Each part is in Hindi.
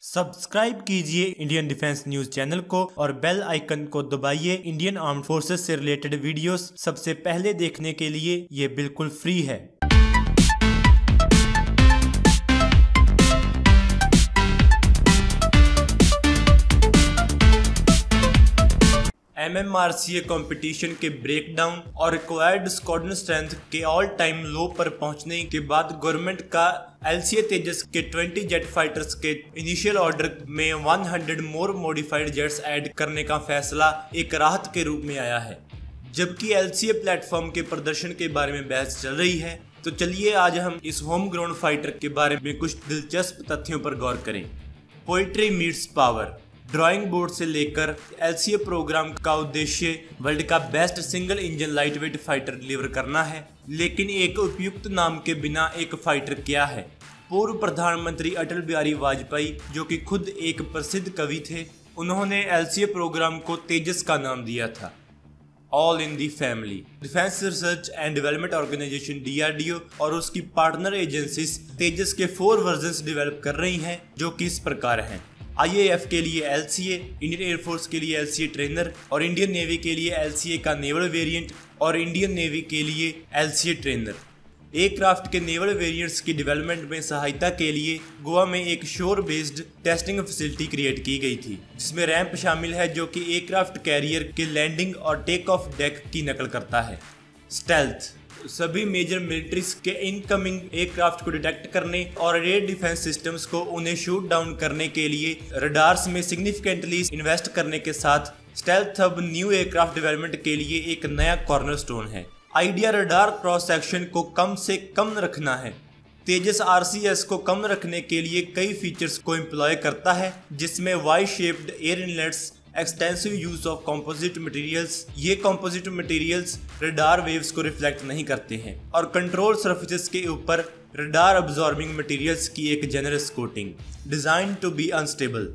सब्सक्राइब कीजिए इंडियन डिफेंस न्यूज चैनल को और बेल आइकन को दबाइए। इंडियन आर्म्ड फोर्सेस से रिलेटेड वीडियोस सबसे पहले देखने के लिए ये बिल्कुल फ्री है। MMRCA कंपटीशन के ब्रेकडाउन और रिक्वायर्ड स्क्वाड्रन स्ट्रेंथ के ऑल टाइम लो पर पहुंचने के बाद गवर्नमेंट का LCA तेजस के 20 जेट फाइटर्स के इनिशियल ऑर्डर में 100 मोर मॉडिफाइड जेट्स ऐड करने का फैसला एक राहत के रूप में आया है। जबकि LCA प्लेटफॉर्म के प्रदर्शन के बारे में बहस चल रही है, तो चलिए आज हम इस होम ग्राउंड फाइटर के बारे में कुछ दिलचस्प तथ्यों पर गौर करें। Poetry meets power. Drawing board से लेकर LCA प्रोग्राम का उद्देश्य वर्ल्ड का best single engine light weight fighter deliver करना है, लेकिन एक उपयुक्त नाम के बिना एक फाइटर क्या है? पूर्व प्रधानमंत्री अटल बिहारी वाजपेयी, जो कि खुद एक प्रसिद्ध कवि थे, उन्होंने LCA प्रोग्राम को तेजस का नाम दिया था। All in the family. Defence research and development organisation DRDO और उसकी पार्टनर एजेंसीज तेजस के 4 वर्जन्स डेवलप कर रही हैं, जो कि इस प्रकार हैं। IAF के लिए LCA, इंडियन एयरफोर्स के लिए LCA ट्रेनर और इंडियन नेवी के लिए LCA का नेवल वेरिएंट और इंडियन नेवी के लिए LCA ट्रेनर। एयरक्राफ्ट के नेवल वेरिएंट्स की डेवलपमेंट में सहायता के लिए गोवा में एक शोर बेस्ड टेस्टिंग फैसिलिटी क्रिएट की गई थी, जिसमें रैंप शामिल है जो कि एयरक्राफ्ट कैरियर के लैंडिंग और टेक ऑफ डेक की नकल करता है। स्टेल्थ। सभी मेजर मिलिट्रीज के इनकमिंग एयरक्राफ्ट को डिटेक्ट करने और एयर डिफेंस सिस्टम्स को उन्हें शूट डाउन करने के लिए रडार्स में सिग्निफिकेंटली इन्वेस्ट करने के साथ stealth hub new aircraft development के लिए एक नया कॉर्नरस्टोन है। आइडिया रडार क्रॉस सेक्शन को कम से कम रखना है। तेजस RCS को कम रखने के लिए कई फीचर्स को एम्प्लॉय करता है, जिसमें Y shaped air inlets, extensive use of composite materials. ये कंपोजिट मटेरियल्स रडार वेव्स को रिफ्लेक्ट नहीं करते हैं, और कंट्रोल सरफेसेस के ऊपर रडार अब्जॉर्बिंग मटेरियल्स की एक generous coating. Design to be unstable.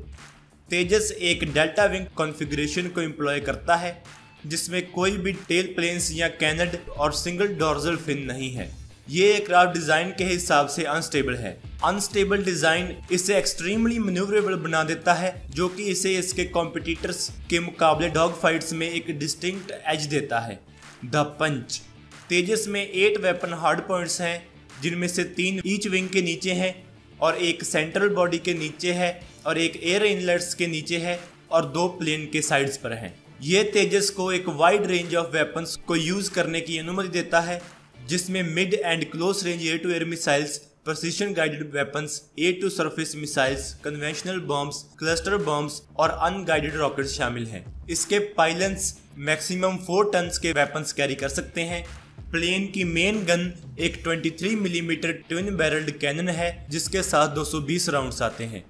Tejas एक डेल्टा विंग कॉन्फ़िगरेशन को एम्प्लॉय करता है, जिसमें कोई भी टेल प्लेन्स या कैनड और सिंगल डॉर्जल फिन नहीं है। ये एयरक्राफ्ट डिजाइन के हिसाब से अनस्टेबल है। अनस्टेबल डिजाइन इसे एक्सट्रीमली मैन्यूवरेबल बना देता है, जो कि इसे इसके कॉम्पिटिटर्स के मुकाबले डॉग फाइट्स में एक डिस्टिंक्ट एज देता है। द पंच। तेजस में 8 वेपन हार्ड पॉइंट्स हैं, जिनमें से 3 ईच विंग के नीचे हैं और एक सेंट्रल बॉडी के नीचे है और एक एयर इनलेट्स के नीचे है और 2 प्लेन के साइड्स पर हैं। ये तेजस को एक वाइड रेंज ऑफ वेपन्स को यूज करने की अनुमति देता है, जिसमें mid and close range air to air missiles, precision guided weapons, air to surface missiles, conventional bombs, cluster bombs और अनगाइडेड रॉकेट्स शामिल हैं। इसके पायलट्स मैक्सिमम 4 टन्स के वेपन्स कैरी कर सकते हैं। प्लेन की मेन गन एक 23 मिलीमीटर ट्विन बैरल्ड कैनन है, जिसके साथ 220 राउंड्स आते हैं।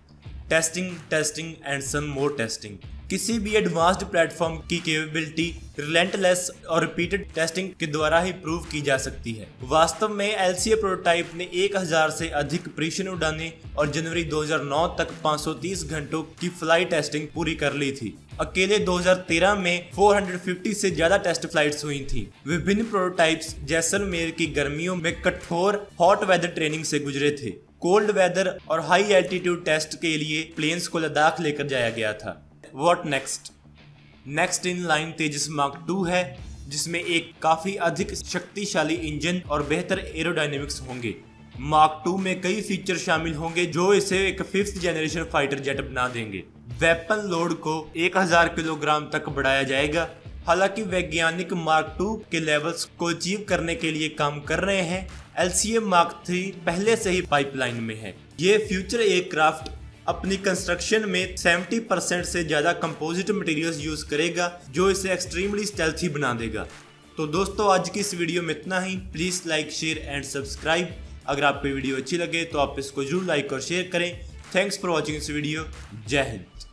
Testing and some more testing. किसी भी एडवांस्ड प्लेटफॉर्म की कैपेबिलिटी रिलेंटलेस और रिपीटेड टेस्टिंग के द्वारा ही प्रूव की जा सकती है। वास्तव में LCA प्रोटोटाइप ने 1000 से अधिक परीक्षण उड़ाने और जनवरी 2009 तक 530 घंटों की फ्लाइट टेस्टिंग पूरी कर ली थी। अकेले 2013 में 450 से ज्यादा टेस्ट फ्लाइट्स हुई थी। विभिन्न प्रोटोटाइप्स जैसलमेर की गर्मियों में कठोर हॉट वेदर ट्रेनिंग से गुजरे थे। कोल्ड वेदर और हाई एल्टीट्यूड टेस्ट के लिए प्लेन्स को लद्दाख लेकर जाया गया था। What next? Next in line Tejas mark 2 है, जिसमें एक काफी अधिक शक्तिशाली इंजन और बेहतर एरोडायनेमिक्स होंगे। मार्क 2 में कई फीचर शामिल होंगे जो इसे एक 5th जनरेशन फाइटर जेट बना देंगे। वेपन लोड को 1000 किलोग्राम तक बढ़ाया जाएगा। हालांकि वैज्ञानिक मार्क 2 के लेवल्स को अचीव करने के लिए काम कर रहे हैं। LCA मार्क 3 पहले से ही पाइपलाइन में है। ये फ्यूचर एयरक्राफ्ट अपनी कंस्ट्रक्शन में 70% से ज्यादा कंपोजिट मटेरियल्स यूज करेगा, जो इसे एक्सट्रीमली स्टेल्थी बना देगा। तो दोस्तों, आज की इस वीडियो में इतना ही। Please like, share and subscribe. अगर आपको वीडियो अच्छी लगे तो आप इसको जरूर लाइक और शेयर करें। Thanks for watching this video. जय हिंद।